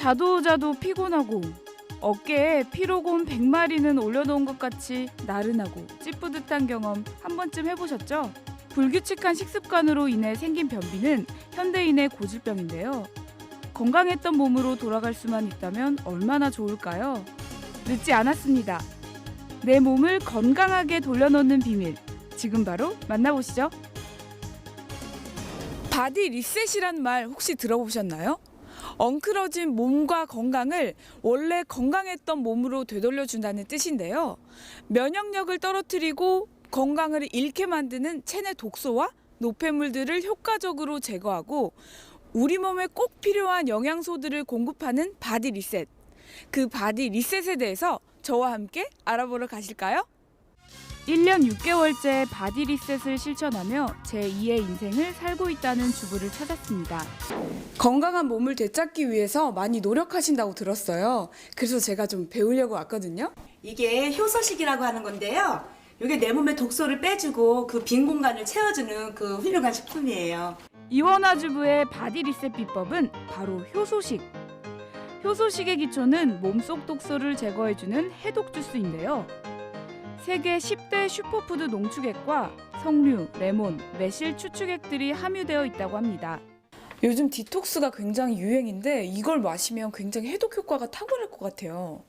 자도 피곤하고 어깨에 피로곤 100마리는 올려놓은 것 같이 나른하고 찌뿌듯한 경험 한 번쯤 해보셨죠? 불규칙한 식습관으로 인해 생긴 변비는 현대인의 고질병인데요. 건강했던 몸으로 돌아갈 수만 있다면 얼마나 좋을까요? 늦지 않았습니다. 내 몸을 건강하게 돌려놓는 비밀, 지금 바로 만나보시죠. 바디 리셋이란 말 혹시 들어보셨나요? 엉클어진 몸과 건강을 원래 건강했던 몸으로 되돌려준다는 뜻인데요. 면역력을 떨어뜨리고 건강을 잃게 만드는 체내 독소와 노폐물들을 효과적으로 제거하고 우리 몸에 꼭 필요한 영양소들을 공급하는 바디 리셋. 그 바디 리셋에 대해서 저와 함께 알아보러 가실까요? 1년 6개월째 바디 리셋을 실천하며 제2의 인생을 살고 있다는 주부를 찾았습니다. 건강한 몸을 되찾기 위해서 많이 노력하신다고 들었어요. 그래서 제가 좀 배우려고 왔거든요. 이게 효소식이라고 하는 건데요. 이게 내 몸의 독소를 빼주고 그 빈 공간을 채워주는 그 훌륭한 식품이에요. 이원화 주부의 바디 리셋 비법은 바로 효소식. 효소식의 기초는 몸속 독소를 제거해주는 해독 주스인데요. 세계 10대 슈퍼푸드 농축액과 석류, 레몬, 매실 추축액들이 함유되어 있다고 합니다. 요즘 디톡스가 굉장히 유행인데 이걸 마시면 굉장히 해독 효과가 탁월할 것 같아요.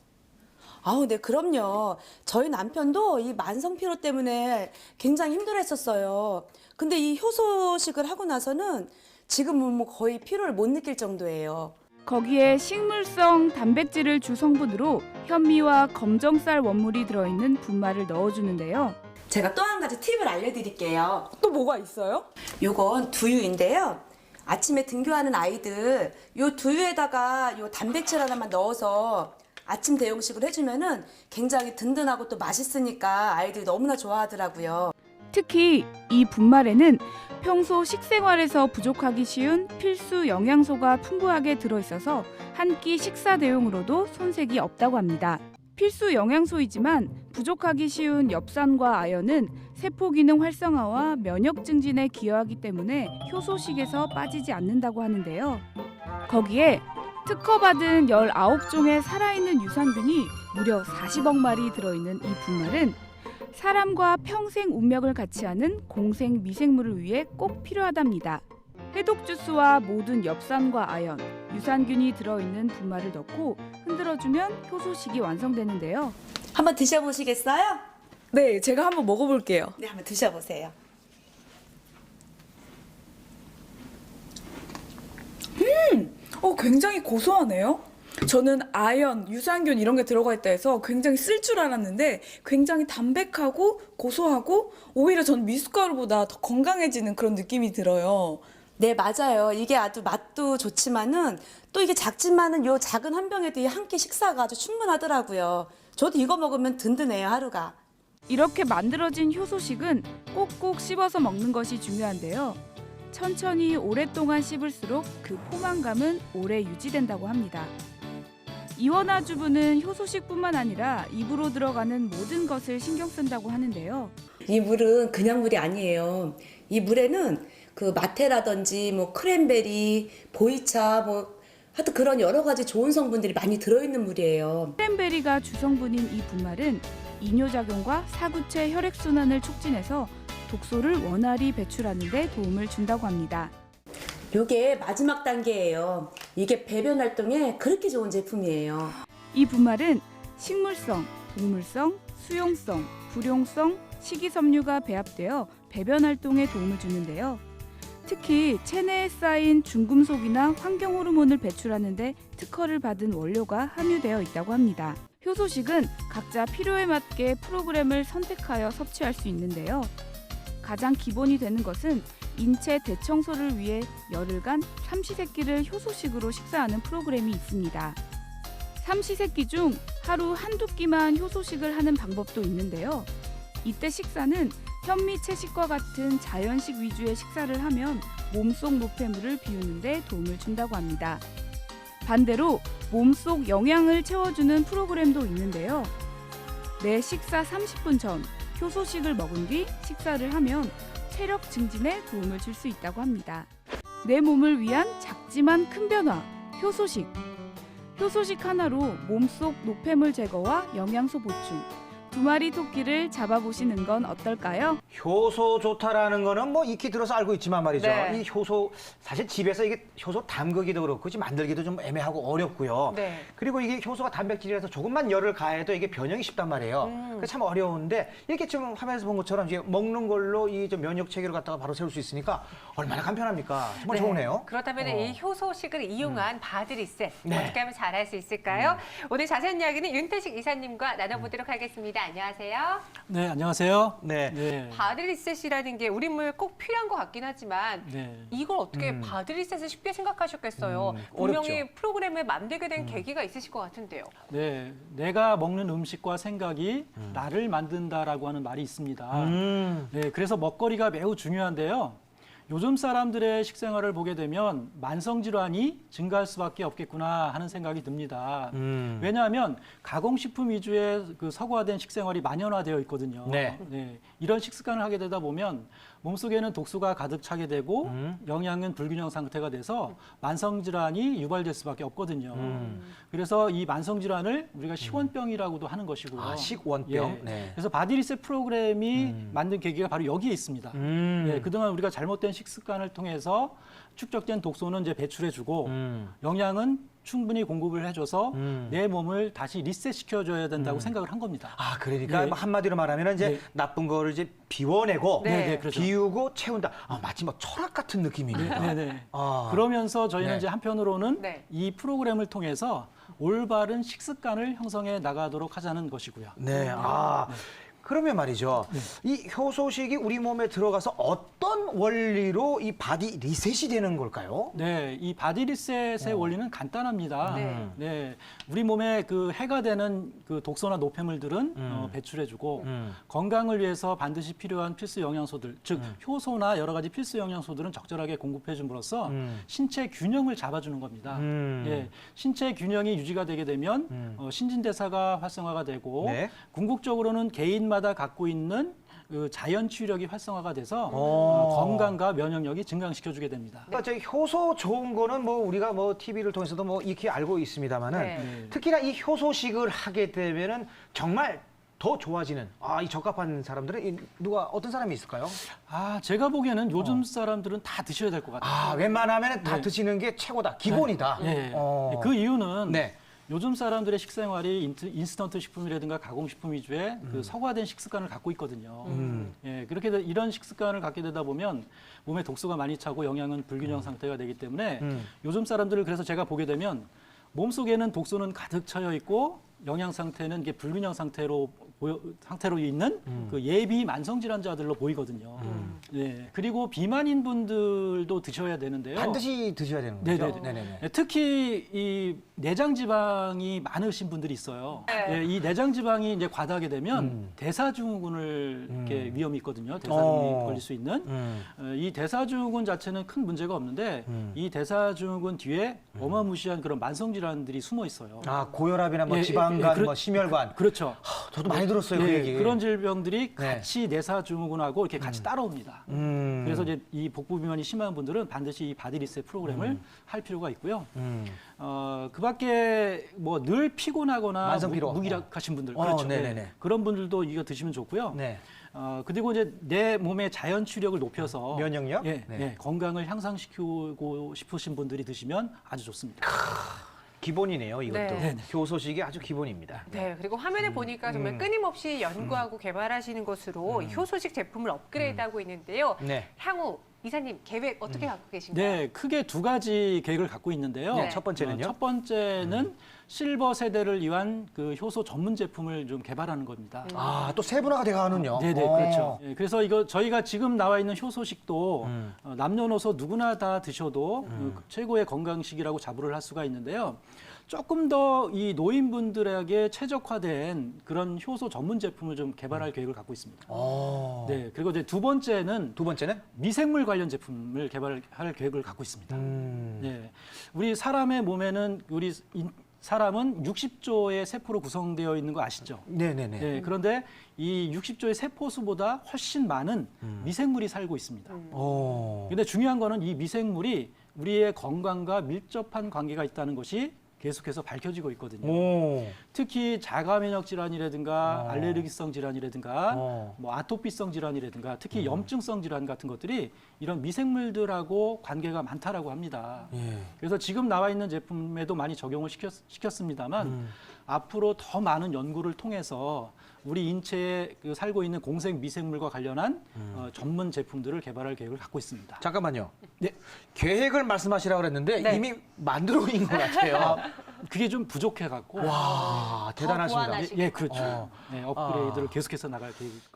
아우, 네, 그럼요. 저희 남편도 이 만성 피로 때문에 굉장히 힘들어했었어요. 근데 이 효소식을 하고 나서는 지금은 뭐 거의 피로를 못 느낄 정도예요. 거기에 식물성 단백질을 주 성분으로 현미와 검정쌀 원물이 들어있는 분말을 넣어주는데요. 제가 또 한 가지 팁을 알려드릴게요. 또 뭐가 있어요? 요건 두유인데요. 아침에 등교하는 아이들 요 두유에다가 요 단백질 하나만 넣어서 아침 대용식을 해주면은 굉장히 든든하고 또 맛있으니까 아이들이 너무나 좋아하더라고요. 특히 이 분말에는 평소 식생활에서 부족하기 쉬운 필수 영양소가 풍부하게 들어있어서 한 끼 식사 대용으로도 손색이 없다고 합니다. 필수 영양소이지만 부족하기 쉬운 엽산과 아연은 세포 기능 활성화와 면역 증진에 기여하기 때문에 효소식에서 빠지지 않는다고 하는데요. 거기에 특허받은 19종의 살아있는 유산균이 무려 40억 마리 들어있는 이 분말은 사람과 평생 운명을 같이 하는 공생 미생물을 위해 꼭 필요하답니다. 해독 주스와 모든 엽산과 아연, 유산균이 들어있는 분말을 넣고 흔들어주면 효소식이 완성되는데요. 한번 드셔보시겠어요? 네, 제가 한번 먹어볼게요. 네, 한번 드셔보세요. 굉장히 고소하네요. 저는 아연, 유산균 이런 게 들어가 있다 해서 굉장히 쓸 줄 알았는데 굉장히 담백하고 고소하고 오히려 전 미숫가루보다 더 건강해지는 그런 느낌이 들어요. 네, 맞아요. 이게 아주 맛도 좋지만은 또 이게 작지만은 요 작은 한 병에도 이 한 끼 식사가 아주 충분하더라고요. 저도 이거 먹으면 든든해요, 하루가. 이렇게 만들어진 효소식은 꼭꼭 씹어서 먹는 것이 중요한데요. 천천히 오랫동안 씹을수록 그 포만감은 오래 유지된다고 합니다. 이원화 주부는 효소식뿐만 아니라 입으로 들어가는 모든 것을 신경 쓴다고 하는데요. 이 물은 그냥 물이 아니에요. 이 물에는 그 마테라든지 뭐 크랜베리, 보이차 뭐 하여튼 그런 여러 가지 좋은 성분들이 많이 들어있는 물이에요. 크랜베리가 주성분인 이 분말은 이뇨작용과 사구체 혈액순환을 촉진해서 독소를 원활히 배출하는 데 도움을 준다고 합니다. 요게 마지막 단계예요. 이게 배변 활동에 그렇게 좋은 제품이에요. 이 분말은 식물성, 동물성, 수용성, 불용성, 식이섬유가 배합되어 배변 활동에 도움을 주는데요. 특히 체내에 쌓인 중금속이나 환경 호르몬을 배출하는 데 특허를 받은 원료가 함유되어 있다고 합니다. 효소식은 각자 필요에 맞게 프로그램을 선택하여 섭취할 수 있는데요. 가장 기본이 되는 것은 인체 대청소를 위해 열흘간 삼시세끼를 효소식으로 식사하는 프로그램이 있습니다. 삼시세끼 중 하루 한두 끼만 효소식을 하는 방법도 있는데요. 이때 식사는 현미 채식과 같은 자연식 위주의 식사를 하면 몸속 노폐물을 비우는 데 도움을 준다고 합니다. 반대로 몸속 영양을 채워주는 프로그램도 있는데요. 매 식사 30분 전 효소식을 먹은 뒤 식사를 하면 체력 증진에 도움을 줄 수 있다고 합니다. 내 몸을 위한 작지만 큰 변화, 효소식. 효소식 하나로 몸속 노폐물 제거와 영양소 보충, 2마리 토끼를 잡아보시는 건 어떨까요? 효소 좋다라는 거는 뭐 익히 들어서 알고 있지만 말이죠. 네. 이 효소 사실 집에서 이게 효소 담그기도 그렇고 지금 만들기도 좀 애매하고 어렵고요. 네. 그리고 이게 효소가 단백질이라서 조금만 열을 가해도 이게 변형이 쉽단 말이에요. 그게 참 어려운데 이렇게 지금 화면에서 본 것처럼 이제 먹는 걸로 이 좀 면역 체계를 갖다가 바로 세울 수 있으니까 얼마나 간편합니까? 정말 좋으네요. 그렇다면 이 효소식을 이용한 바디 리셋 네. 어떻게 하면 잘할 수 있을까요? 오늘 자세한 이야기는 윤태식 이사님과 나눠보도록 하겠습니다. 안녕하세요. 네, 안녕하세요. 네. 네. 바디 리셋이라는 게 우리 몸에 꼭 필요한 것 같긴 하지만 네. 이걸 어떻게 바디 리셋을 쉽게 생각하셨겠어요? 분명히 어렵죠. 프로그램을 만들게 된 계기가 있으실 것 같은데요. 네, 내가 먹는 음식과 생각이 나를 만든다라고 하는 말이 있습니다. 네, 그래서 먹거리가 매우 중요한데요. 요즘 사람들의 식생활을 보게 되면 만성질환이 증가할 수밖에 없겠구나 하는 생각이 듭니다. 왜냐하면 가공식품 위주의 그 서구화된 식생활이 만연화되어 있거든요. 네. 이런 식습관을 하게 되다 보면 몸속에는 독소가 가득 차게 되고 영양은 불균형 상태가 돼서 만성질환이 유발될 수밖에 없거든요. 그래서 이 만성질환을 우리가 식원병이라고도 하는 것이고요. 아, 식원병. 예. 네. 그래서 바디리셋 프로그램이 만든 계기가 바로 여기에 있습니다. 예, 그동안 우리가 잘못된 식습관을 통해서 축적된 독소는 이제 배출해주고 영양은 충분히 공급을 해줘서 내 몸을 다시 리셋시켜줘야 된다고 생각을 한 겁니다. 아, 그러니까 네. 뭐 한마디로 말하면 이제 네. 나쁜 거를 이제 비워내고 네. 네, 그렇죠. 비우고 채운다. 아, 마치 뭐 철학 같은 느낌이네요. 네네. 아. 그러면서 저희는 네. 이제 한편으로는 네. 이 프로그램을 통해서 올바른 식습관을 형성해 나가도록 하자는 것이고요. 네. 아. 그러면 말이죠. 이 효소식이 우리 몸에 들어가서 어떤 원리로 이 바디 리셋이 되는 걸까요? 네, 이 바디 리셋의 원리는 간단합니다. 네. 네, 우리 몸에 그 해가 되는 그 독소나 노폐물들은 배출해주고 건강을 위해서 반드시 필요한 필수 영양소들, 즉 효소나 여러 가지 필수 영양소들은 적절하게 공급해줌으로써 신체 균형을 잡아주는 겁니다. 예, 신체 균형이 유지가 되게 되면 신진대사가 활성화가 되고 네. 궁극적으로는 개인마다 갖고 있는 그 자연 치유력이 활성화가 돼서 오. 건강과 면역력이 증강시켜주게 됩니다. 그러니까 저희 효소 좋은 거는 뭐 우리가 뭐 TV를 통해서도 뭐 익히 알고 있습니다만은 네. 특히나 이 효소식을 하게 되면은 정말 더 좋아지는 이 적합한 사람들은 누가 어떤 사람이 있을까요? 아, 제가 보기에는 요즘 사람들은 다 드셔야 될 것 같아요. 웬만하면 다 네. 드시는 게 최고다, 기본이다. 예. 어. 그 이유는 네. 요즘 사람들의 식생활이 인스턴트 식품이라든가 가공식품 위주의 그 서구화된 식습관을 갖고 있거든요. 예, 그렇게 이런 식습관을 갖게 되다 보면 몸에 독소가 많이 차고 영양은 불균형 상태가 되기 때문에 요즘 사람들을 그래서 제가 보게 되면 몸속에는 독소는 가득 차여 있고 영양 상태는 이게 불균형 상태로 있는 그 예비 만성 질환자들로 보이거든요. 예. 그리고 비만인 분들도 드셔야 되는데요. 반드시 드셔야 되는 거죠? 네네네. 네네네. 특히 이 내장 지방이 많으신 분들이 있어요. 예, 이 내장 지방이 이제 과다하게 되면 대사증후군을 이렇게 위험이 있거든요. 대사증후군이 걸릴 수 있는. 이 대사증후군 자체는 큰 문제가 없는데 이 대사증후군 뒤에 어마무시한 그런 만성 질환들이 숨어 있어요. 아, 고혈압이나 뭐 예, 지방간, 그렇- 뭐 심혈관. 그렇죠. 저도 많이 들었어요, 그 예, 얘기. 그런 질병들이 네. 같이 내사증후군하고 이렇게 같이 따라옵니다. 그래서 이제 이 복부 비만이 심한 분들은 반드시 이 바디 리셋 프로그램을 할 필요가 있고요. 그밖에 뭐 늘 피곤하거나 만성 피로. 무기력하신 분들, 어, 그렇죠. 네네네. 예, 그런 분들도 이거 드시면 좋고요. 네. 그리고 이제 내 몸의 자연 치유력을 높여서 면역력? 예, 네. 예, 건강을 향상시키고 싶으신 분들이 드시면 아주 좋습니다. 기본이네요, 이것도. 네. 효소식이 아주 기본입니다. 네, 그리고 화면을 보니까 정말 끊임없이 연구하고 개발하시는 것으로 효소식 제품을 업그레이드하고 있는데요. 네. 향후 이사님 계획 어떻게 갖고 계신가요? 네, 크게 두 가지 계획을 갖고 있는데요. 네. 첫 번째는요? 첫 번째는 실버 세대를 위한 그 효소 전문 제품을 좀 개발하는 겁니다. 아, 또 세분화가 돼가는요. 네네, 그렇죠. 예, 그래서 이거 저희가 지금 나와 있는 효소식도 남녀노소 누구나 다 드셔도 최고의 건강식이라고 자부를 할 수가 있는데요. 조금 더 이 노인분들에게 최적화된 그런 효소 전문 제품을 좀 개발할 계획을 갖고 있습니다. 네, 그리고 이제 두 번째는 두 번째는? 미생물 관련 제품을 개발할 계획을 갖고 있습니다. 네, 우리 사람의 몸에는 사람은 60조의 세포로 구성되어 있는 거 아시죠? 네네네. 네, 그런데 이 60조의 세포 수보다 훨씬 많은 미생물이 살고 있습니다. 오. 근데 중요한 거는 이 미생물이 우리의 건강과 밀접한 관계가 있다는 것이 계속해서 밝혀지고 있거든요. 오. 특히 자가 면역 질환이라든가 어. 알레르기성 질환이라든가 어. 뭐 아토피성 질환이라든가 특히 염증성 질환 같은 것들이 이런 미생물들하고 관계가 많다라고 합니다. 예. 그래서 지금 나와 있는 제품에도 많이 적용을 시켰습니다만 앞으로 더 많은 연구를 통해서 우리 인체에 그 살고 있는 공생 미생물과 관련한 전문 제품들을 개발할 계획을 갖고 있습니다. 잠깐만요. 네. 계획을 말씀하시라고 그랬는데 네. 이미 만들고 있는 것 같아요. 그게 좀 부족해 갖고 와, 대단하십니다. 보완하시고. 예, 그렇죠. 어. 네, 업그레이드를 계속해서 나갈 계획입니다.